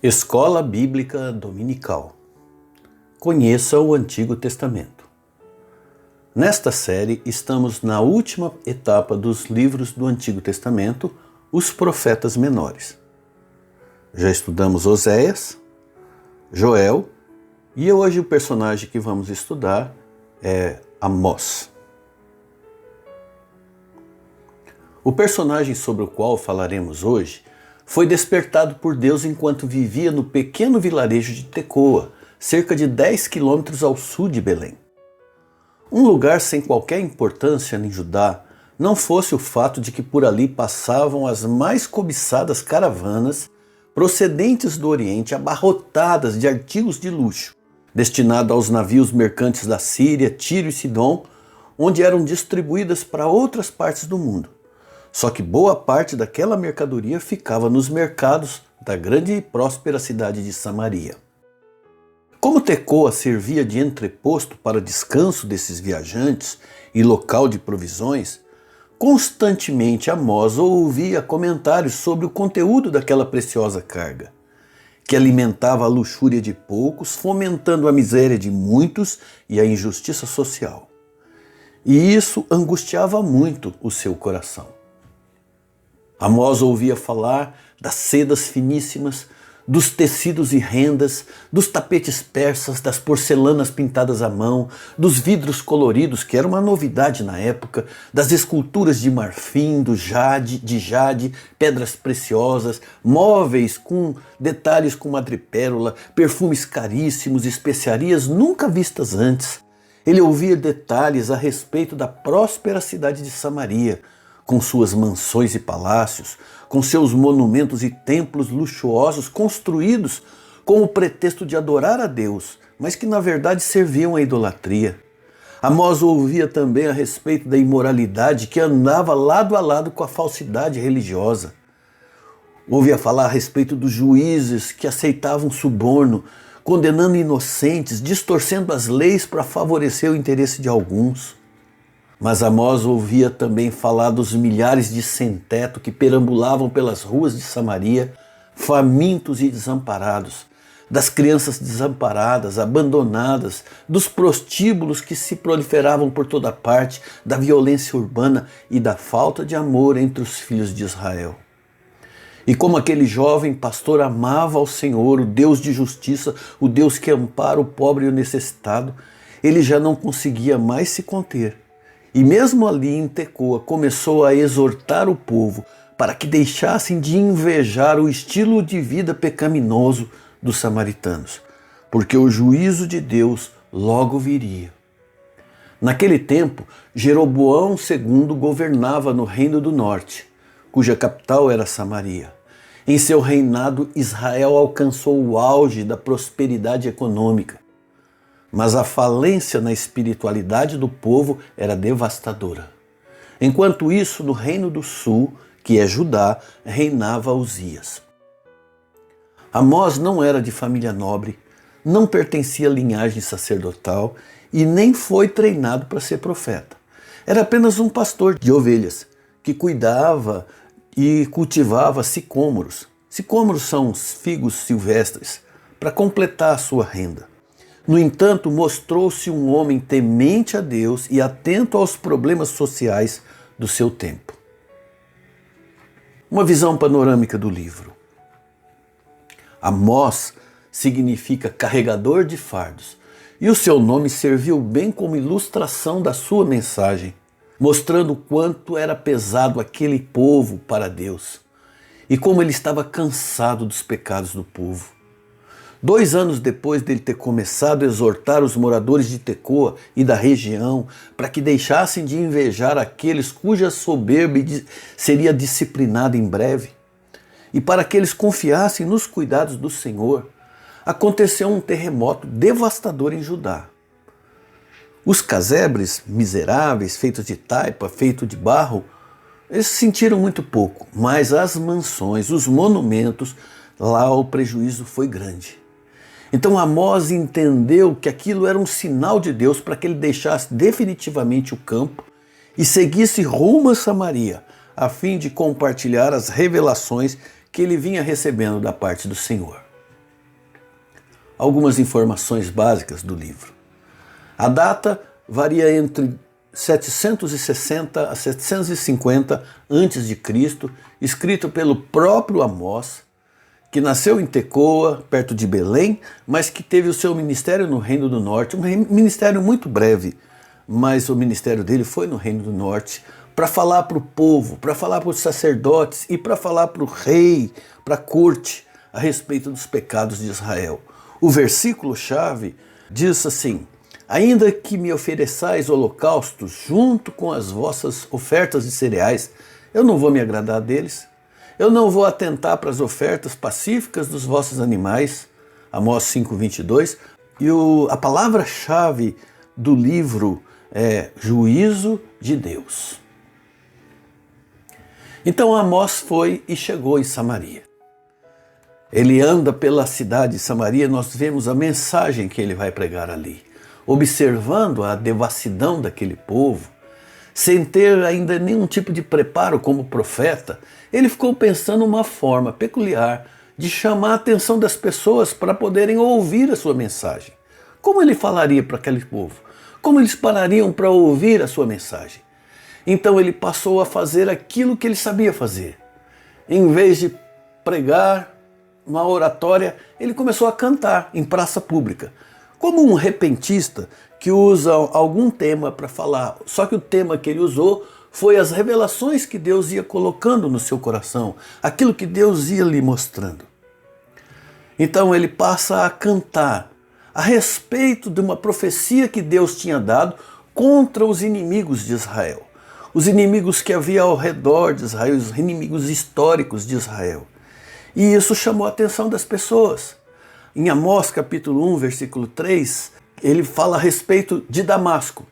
Escola Bíblica Dominical. Conheça o Antigo Testamento. Nesta série, estamos na última etapa dos livros do Antigo Testamento, os profetas menores. Já estudamos Oséias, Joel, e hoje o personagem que vamos estudar é Amós. O personagem sobre o qual falaremos hoje foi despertado por Deus enquanto vivia no pequeno vilarejo de Tecoa, cerca de 10 quilômetros ao sul de Belém. Um lugar sem qualquer importância em Judá, não fosse o fato de que por ali passavam as mais cobiçadas caravanas procedentes do Oriente, abarrotadas de artigos de luxo, destinados aos navios mercantes da Síria, Tiro e Sidom, onde eram distribuídas para outras partes do mundo. Só que boa parte daquela mercadoria ficava nos mercados da grande e próspera cidade de Samaria. Como Tecoa servia de entreposto para descanso desses viajantes e local de provisões, constantemente Amós ouvia comentários sobre o conteúdo daquela preciosa carga, que alimentava a luxúria de poucos, fomentando a miséria de muitos e a injustiça social. E isso angustiava muito o seu coração. Amós ouvia falar das sedas finíssimas, dos tecidos e rendas, dos tapetes persas, das porcelanas pintadas à mão, dos vidros coloridos, que era uma novidade na época, das esculturas de marfim, de jade, pedras preciosas, móveis com detalhes com madrepérola, perfumes caríssimos, especiarias nunca vistas antes. Ele ouvia detalhes a respeito da próspera cidade de Samaria, com suas mansões e palácios, com seus monumentos e templos luxuosos construídos com o pretexto de adorar a Deus, mas que na verdade serviam à idolatria. Amós ouvia também a respeito da imoralidade que andava lado a lado com a falsidade religiosa. Ouvia falar a respeito dos juízes que aceitavam suborno, condenando inocentes, distorcendo as leis para favorecer o interesse de alguns. Mas Amós ouvia também falar dos milhares de sem-teto que perambulavam pelas ruas de Samaria, famintos e desamparados, das crianças desamparadas, abandonadas, dos prostíbulos que se proliferavam por toda parte, da violência urbana e da falta de amor entre os filhos de Israel. E como aquele jovem pastor amava ao Senhor, o Deus de justiça, o Deus que ampara o pobre e o necessitado, ele já não conseguia mais se conter. E mesmo ali em Tecoa começou a exortar o povo para que deixassem de invejar o estilo de vida pecaminoso dos samaritanos, porque o juízo de Deus logo viria. Naquele tempo, Jeroboão II governava no Reino do Norte, cuja capital era Samaria. Em seu reinado, Israel alcançou o auge da prosperidade econômica. Mas a falência na espiritualidade do povo era devastadora. Enquanto isso, no Reino do Sul, que é Judá, reinava Uzias. Amós não era de família nobre, não pertencia à linhagem sacerdotal e nem foi treinado para ser profeta. Era apenas um pastor de ovelhas que cuidava e cultivava sicômoros. Sicômoros são os figos silvestres, para completar a sua renda. No entanto, mostrou-se um homem temente a Deus e atento aos problemas sociais do seu tempo. Uma visão panorâmica do livro. Amós significa carregador de fardos, e o seu nome serviu bem como ilustração da sua mensagem, mostrando o quanto era pesado aquele povo para Deus e como ele estava cansado dos pecados do povo. 2 anos depois dele ter começado a exortar os moradores de Tecoa e da região para que deixassem de invejar aqueles cuja soberba seria disciplinada em breve, e para que eles confiassem nos cuidados do Senhor, aconteceu um terremoto devastador em Judá. Os casebres miseráveis, feitos de taipa, feitos de barro, eles sentiram muito pouco, mas as mansões, os monumentos, lá o prejuízo foi grande. Então Amós entendeu que aquilo era um sinal de Deus para que ele deixasse definitivamente o campo e seguisse rumo a Samaria, a fim de compartilhar as revelações que ele vinha recebendo da parte do Senhor. algumas informações básicas do livro. A data varia entre 760 a 750 a.C., escrito pelo próprio Amós, que nasceu em Tecoa, perto de Belém, mas que teve o seu ministério no Reino do Norte, um ministério muito breve, mas o ministério dele foi no Reino do Norte, para falar para o povo, para falar para os sacerdotes e para falar para o rei, para a corte, a respeito dos pecados de Israel. O versículo-chave diz assim: ainda que me ofereçais holocaustos junto com as vossas ofertas de cereais, eu não vou me agradar deles. Eu não vou atentar para as ofertas pacíficas dos vossos animais. Amós 5:22. E a palavra-chave do livro é juízo de Deus. Então Amós foi e chegou em Samaria. Ele anda pela cidade de Samaria, nós vemos a mensagem que ele vai pregar ali. Observando a devassidão daquele povo, sem ter ainda nenhum tipo de preparo como profeta, ele ficou pensando uma forma peculiar de chamar a atenção das pessoas para poderem ouvir a sua mensagem. Como ele falaria para aquele povo? Como eles parariam para ouvir a sua mensagem? Então ele passou a fazer aquilo que ele sabia fazer. Em vez de pregar uma oratória, ele começou a cantar em praça pública, como um repentista que usa algum tema para falar, só que o tema que ele usou foi as revelações que Deus ia colocando no seu coração, aquilo que Deus ia lhe mostrando. Então ele passa a cantar a respeito de uma profecia que Deus tinha dado contra os inimigos de Israel, os inimigos que havia ao redor de Israel, os inimigos históricos de Israel. E isso chamou a atenção das pessoas. Em Amós capítulo 1, versículo 3, ele fala a respeito de Damasco.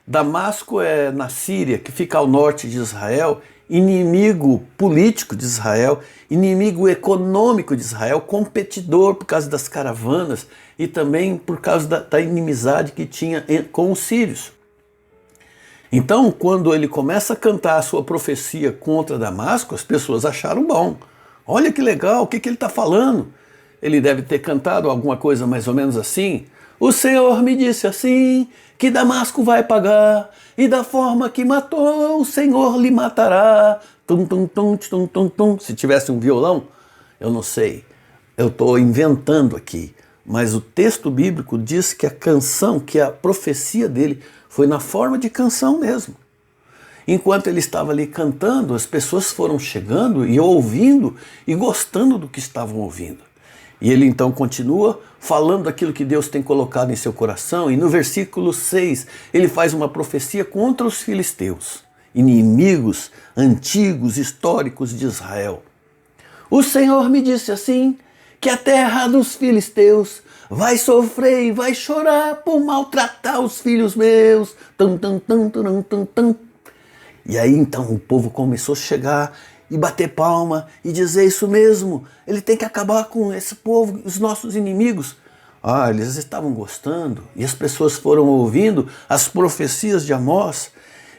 Damasco é na Síria, que fica ao norte de Israel, inimigo político de Israel, inimigo econômico de Israel, competidor por causa das caravanas e também por causa da inimizade que tinha com os sírios. Então, quando ele começa a cantar a sua profecia contra Damasco, as pessoas acharam bom. Olha que legal, o que ele está falando? Ele deve ter cantado alguma coisa mais ou menos assim: o Senhor me disse assim, que Damasco vai pagar, e da forma que matou, o Senhor lhe matará. Tum, tum, tum, tum, tum, tum. Se tivesse um violão, eu não sei, eu estou inventando aqui, mas o texto bíblico diz que a canção, que a profecia dele foi na forma de canção mesmo. Enquanto ele estava ali cantando, as pessoas foram chegando e ouvindo e gostando do que estavam ouvindo. E ele então continua falando aquilo que Deus tem colocado em seu coração, e no versículo 6 ele faz uma profecia contra os filisteus, inimigos antigos, históricos de Israel. O Senhor me disse assim, que a terra dos filisteus vai sofrer e vai chorar por maltratar os filhos meus. Tum, tum, tum, tum, tum, tum. E aí então o povo começou a chegar e bater palma e dizer isso mesmo, ele tem que acabar com esse povo, os nossos inimigos. Eles estavam gostando e as pessoas foram ouvindo as profecias de Amós.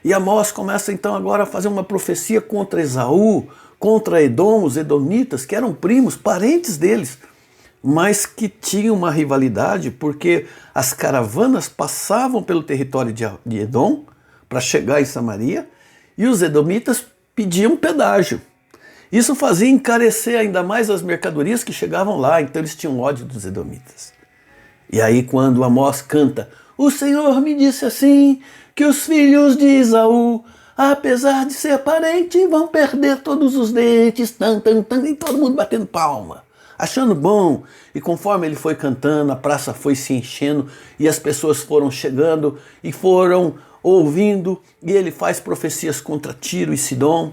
E Amós começa então agora a fazer uma profecia contra Esaú, contra Edom, os edomitas, que eram primos, parentes deles, mas que tinham uma rivalidade porque as caravanas passavam pelo território de Edom para chegar em Samaria e os edomitas pediam pedágio. Isso fazia encarecer ainda mais as mercadorias que chegavam lá, então eles tinham ódio dos edomitas. E aí quando Amós canta, o Senhor me disse assim, que os filhos de Esaú, apesar de ser parente, vão perder todos os dentes, tan, tan, tan, e todo mundo batendo palma, achando bom. E conforme ele foi cantando, a praça foi se enchendo e as pessoas foram chegando e foram ouvindo, e ele faz profecias contra Tiro e Sidom.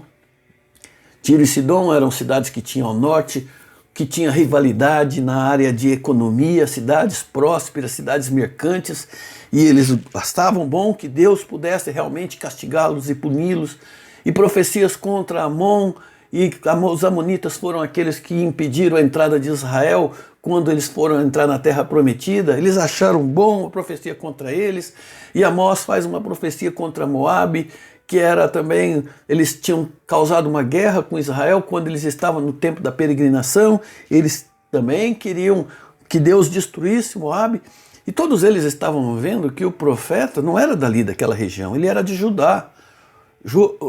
Tiro e Sidom eram cidades que tinham ao norte, que tinham rivalidade na área de economia, cidades prósperas, cidades mercantes, e eles bastavam bom que Deus pudesse realmente castigá-los e puni-los. E profecias contra Amon, e os amonitas foram aqueles que impediram a entrada de Israel quando eles foram entrar na terra prometida. Eles acharam bom a profecia contra eles, e Amós faz uma profecia contra Moabe, que era também, eles tinham causado uma guerra com Israel quando eles estavam no tempo da peregrinação, eles também queriam que Deus destruísse Moabe. E todos eles estavam vendo que o profeta não era dali daquela região, ele era de Judá.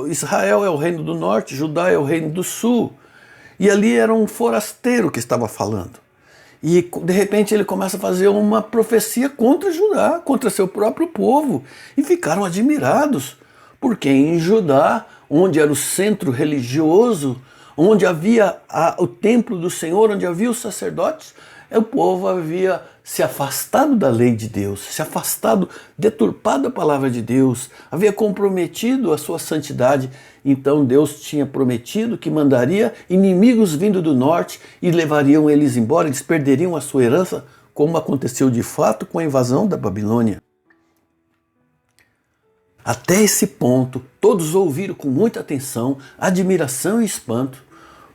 Israel é o reino do norte, Judá é o reino do sul. E ali era um forasteiro que estava falando. E de repente ele começa a fazer uma profecia contra Judá, contra seu próprio povo. E ficaram admirados, porque em Judá, onde era o centro religioso, onde havia o templo do Senhor, onde havia os sacerdotes, o povo havia se afastado da lei de Deus, se afastado, deturpado a palavra de Deus, havia comprometido a sua santidade. Então Deus tinha prometido que mandaria inimigos vindo do norte e levariam eles embora, eles perderiam a sua herança, como aconteceu de fato com a invasão da Babilônia. Até esse ponto, todos ouviram com muita atenção, admiração e espanto,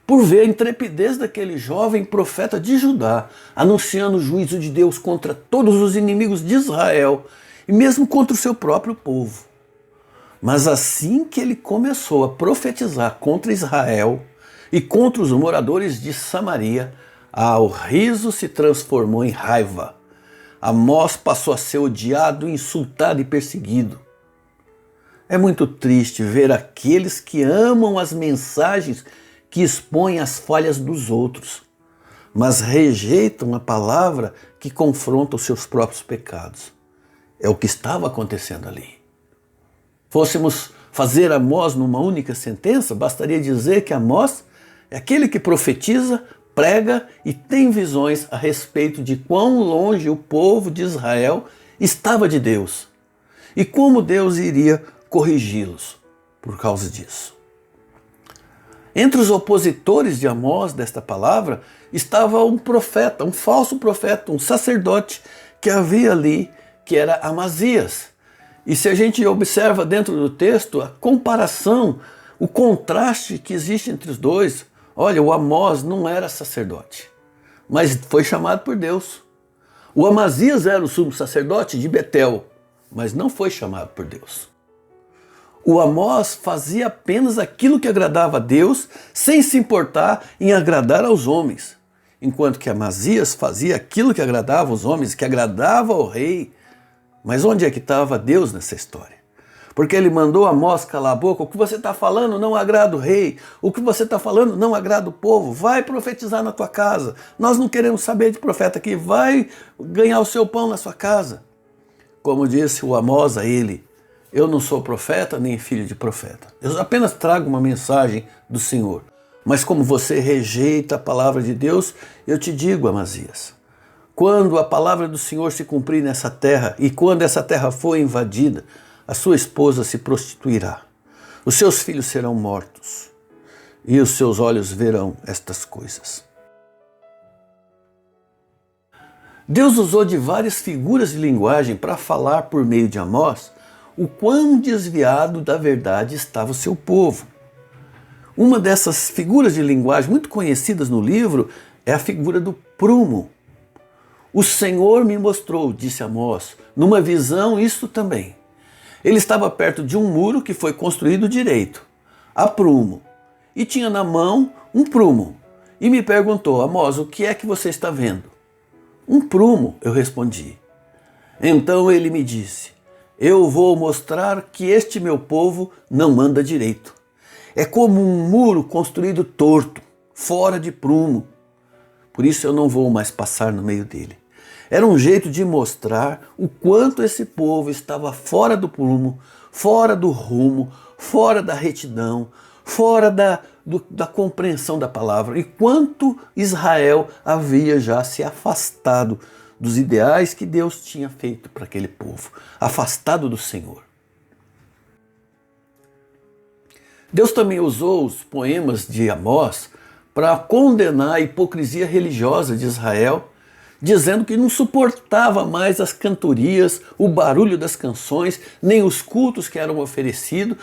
por ver a intrepidez daquele jovem profeta de Judá, anunciando o juízo de Deus contra todos os inimigos de Israel e mesmo contra o seu próprio povo. Mas assim que ele começou a profetizar contra Israel e contra os moradores de Samaria, o riso se transformou em raiva. Amós passou a ser odiado, insultado e perseguido. É muito triste ver aqueles que amam as mensagens que expõem as falhas dos outros, mas rejeitam a palavra que confronta os seus próprios pecados. É o que estava acontecendo ali. Fôssemos fazer Amós numa única sentença, bastaria dizer que Amós é aquele que profetiza, prega e tem visões a respeito de quão longe o povo de Israel estava de Deus e como Deus iria corrigi-los por causa disso. Entre os opositores de Amós, desta palavra, estava um profeta, um falso profeta, um sacerdote que havia ali, que era Amazias. E se a gente observa dentro do texto a comparação, o contraste que existe entre os dois, olha, o Amós não era sacerdote, mas foi chamado por Deus. O Amazias era o sumo sacerdote de Betel, mas não foi chamado por Deus. O Amós fazia apenas aquilo que agradava a Deus, sem se importar em agradar aos homens. Enquanto que Amazias fazia aquilo que agradava aos homens, que agradava ao rei. Mas onde é que estava Deus nessa história? Porque ele mandou Amós calar a boca. O que você está falando não agrada o rei. O que você está falando não agrada o povo. Vai profetizar na tua casa. Nós não queremos saber de profeta aqui. Vai ganhar o seu pão na sua casa. Como disse o Amós a ele, eu não sou profeta nem filho de profeta. Eu apenas trago uma mensagem do Senhor. Mas como você rejeita a palavra de Deus, eu te digo, Amazias, quando a palavra do Senhor se cumprir nessa terra e quando essa terra for invadida, a sua esposa se prostituirá. Os seus filhos serão mortos e os seus olhos verão estas coisas. Deus usou de várias figuras de linguagem para falar por meio de Amós o quão desviado da verdade estava o seu povo. Uma dessas figuras de linguagem muito conhecidas no livro é a figura do prumo. O Senhor me mostrou, disse Amós, numa visão isto também. Ele estava perto de um muro que foi construído direito, a prumo, e tinha na mão um prumo. E me perguntou, Amós, o que é que você está vendo? Um prumo, eu respondi. Então ele me disse, eu vou mostrar que este meu povo não anda direito. É como um muro construído torto, fora de prumo. Por isso eu não vou mais passar no meio dele. Era um jeito de mostrar o quanto esse povo estava fora do prumo, fora do rumo, fora da retidão, fora da compreensão da palavra. E quanto Israel havia já se afastado dos ideais que Deus tinha feito para aquele povo, afastado do Senhor. Deus também usou os poemas de Amós para condenar a hipocrisia religiosa de Israel, dizendo que não suportava mais as cantorias, o barulho das canções, nem os cultos que eram oferecidos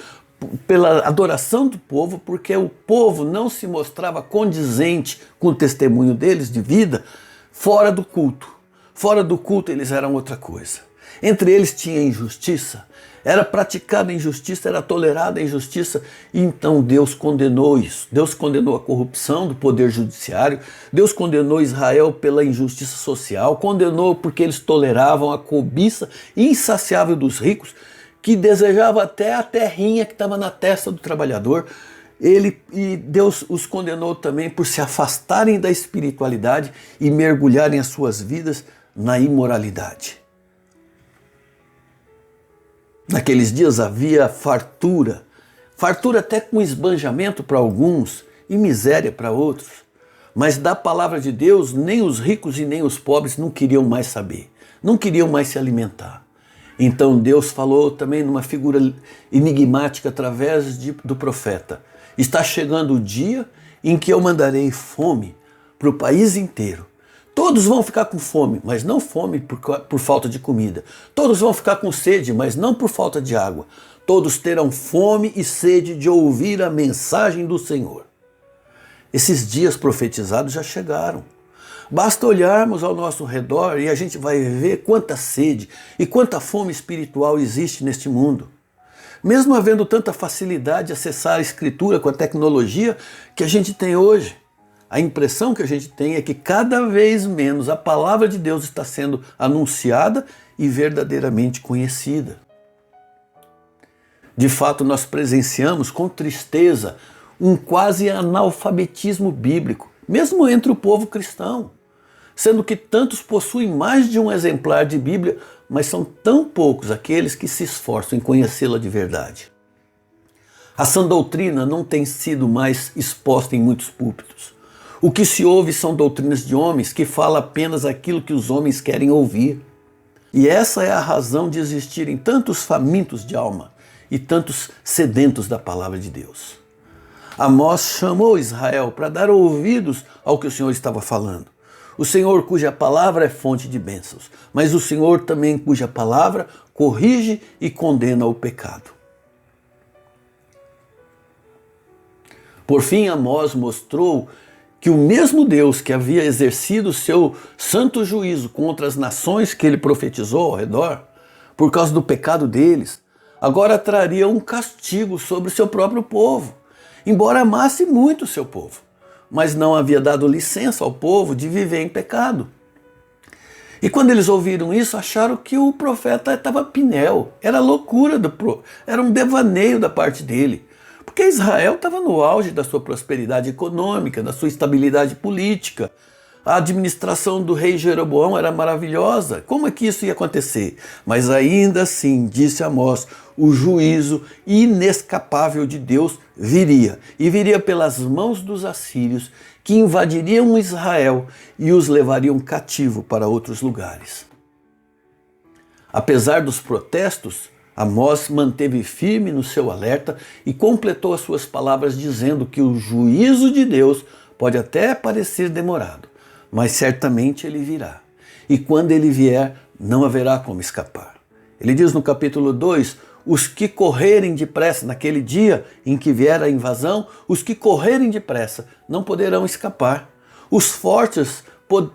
pela adoração do povo, porque o povo não se mostrava condizente com o testemunho deles de vida fora do culto. Fora do culto eles eram outra coisa. Entre eles tinha injustiça, era praticada a injustiça, era tolerada a injustiça, e então Deus condenou isso. Deus condenou a corrupção do poder judiciário, Deus condenou Israel pela injustiça social, condenou porque eles toleravam a cobiça insaciável dos ricos, que desejava até a terrinha que estava na testa do trabalhador. E Deus os condenou também por se afastarem da espiritualidade e mergulharem as suas vidas na imoralidade. Naqueles dias havia fartura, fartura até com esbanjamento para alguns e miséria para outros. Mas da palavra de Deus, nem os ricos e nem os pobres não queriam mais saber, não queriam mais se alimentar. Então Deus falou também numa figura enigmática através do profeta: está chegando o dia em que eu mandarei fome para o país inteiro. Todos vão ficar com fome, mas não fome por falta de comida. Todos vão ficar com sede, mas não por falta de água. Todos terão fome e sede de ouvir a mensagem do Senhor. Esses dias profetizados já chegaram. Basta olharmos ao nosso redor e a gente vai ver quanta sede e quanta fome espiritual existe neste mundo. Mesmo havendo tanta facilidade de acessar a Escritura com a tecnologia que a gente tem hoje, a impressão que a gente tem é que cada vez menos a palavra de Deus está sendo anunciada e verdadeiramente conhecida. De fato, nós presenciamos com tristeza um quase analfabetismo bíblico, mesmo entre o povo cristão, sendo que tantos possuem mais de um exemplar de Bíblia, mas são tão poucos aqueles que se esforçam em conhecê-la de verdade. A sã doutrina não tem sido mais exposta em muitos púlpitos. O que se ouve são doutrinas de homens que falam apenas aquilo que os homens querem ouvir. E essa é a razão de existirem tantos famintos de alma e tantos sedentos da palavra de Deus. Amós chamou Israel para dar ouvidos ao que o Senhor estava falando. O Senhor cuja palavra é fonte de bênçãos, mas o Senhor também cuja palavra corrige e condena o pecado. Por fim, Amós mostrou que o mesmo Deus que havia exercido o seu santo juízo contra as nações que ele profetizou ao redor, por causa do pecado deles, agora traria um castigo sobre o seu próprio povo, embora amasse muito o seu povo, mas não havia dado licença ao povo de viver em pecado. E quando eles ouviram isso, acharam que o profeta estava pinel, era loucura, era um devaneio da parte dele. Porque Israel estava no auge da sua prosperidade econômica, da sua estabilidade política. A administração do rei Jeroboão era maravilhosa. Como é que isso ia acontecer? Mas ainda assim, disse Amós, o juízo inescapável de Deus viria. E viria pelas mãos dos assírios, que invadiriam Israel e os levariam cativo para outros lugares. Apesar dos protestos, Amós manteve firme no seu alerta e completou as suas palavras dizendo que o juízo de Deus pode até parecer demorado, mas certamente ele virá. E quando ele vier, não haverá como escapar. Ele diz no capítulo 2, os que correrem depressa naquele dia em que vier a invasão, os que correrem depressa não poderão escapar. Os fortes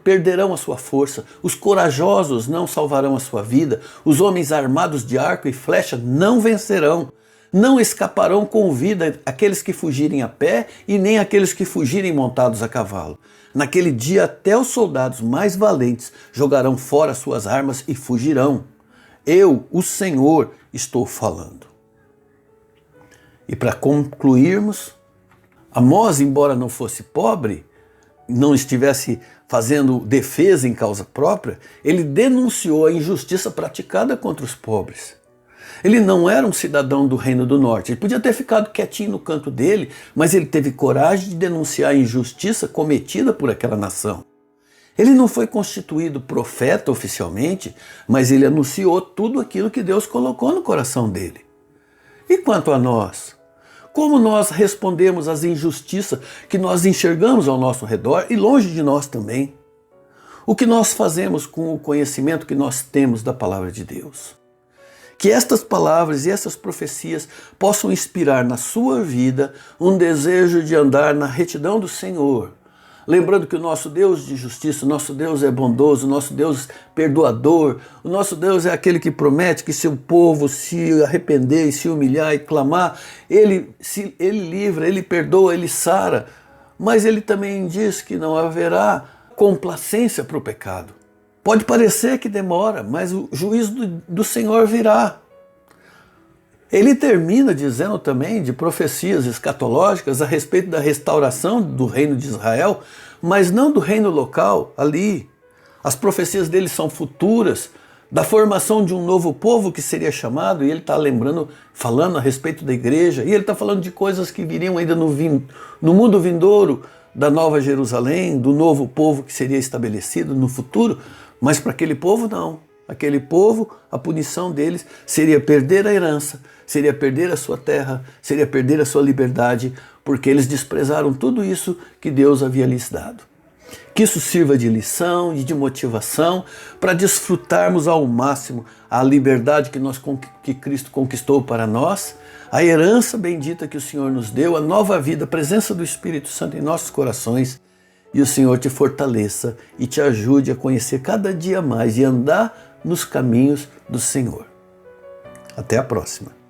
perderão a sua força, os corajosos não salvarão a sua vida, os homens armados de arco e flecha não vencerão, não escaparão com vida aqueles que fugirem a pé e nem aqueles que fugirem montados a cavalo. Naquele dia até os soldados mais valentes jogarão fora suas armas e fugirão. Eu, o Senhor, estou falando. E para concluirmos, Amós, embora não fosse pobre, não estivesse fazendo defesa em causa própria, ele denunciou a injustiça praticada contra os pobres. Ele não era um cidadão do Reino do Norte, ele podia ter ficado quietinho no canto dele, mas ele teve coragem de denunciar a injustiça cometida por aquela nação. Ele não foi constituído profeta oficialmente, mas ele anunciou tudo aquilo que Deus colocou no coração dele. E quanto a nós? Como nós respondemos às injustiças que nós enxergamos ao nosso redor e longe de nós também? O que nós fazemos com o conhecimento que nós temos da palavra de Deus? Que estas palavras e essas profecias possam inspirar na sua vida um desejo de andar na retidão do Senhor, lembrando que o nosso Deus de justiça, o nosso Deus é bondoso, o nosso Deus perdoador, o nosso Deus é aquele que promete que se o povo se arrepender e se humilhar e clamar, ele livra, ele perdoa, ele sara, mas ele também diz que não haverá complacência para o pecado. Pode parecer que demora, mas o juízo do Senhor virá. Ele termina dizendo também de profecias escatológicas a respeito da restauração do reino de Israel, mas não do reino local ali. As profecias dele são futuras, da formação de um novo povo que seria chamado, e ele está falando a respeito da igreja, e ele está falando de coisas que viriam ainda no mundo vindouro, da Nova Jerusalém, do novo povo que seria estabelecido no futuro, mas para aquele povo não. Aquele povo, a punição deles seria perder a herança, seria perder a sua terra, seria perder a sua liberdade, porque eles desprezaram tudo isso que Deus havia lhes dado. Que isso sirva de lição e de motivação para desfrutarmos ao máximo a liberdade que Cristo conquistou para nós, a herança bendita que o Senhor nos deu, a nova vida, a presença do Espírito Santo em nossos corações, e o Senhor te fortaleça e te ajude a conhecer cada dia mais e andar nos caminhos do Senhor. Até a próxima.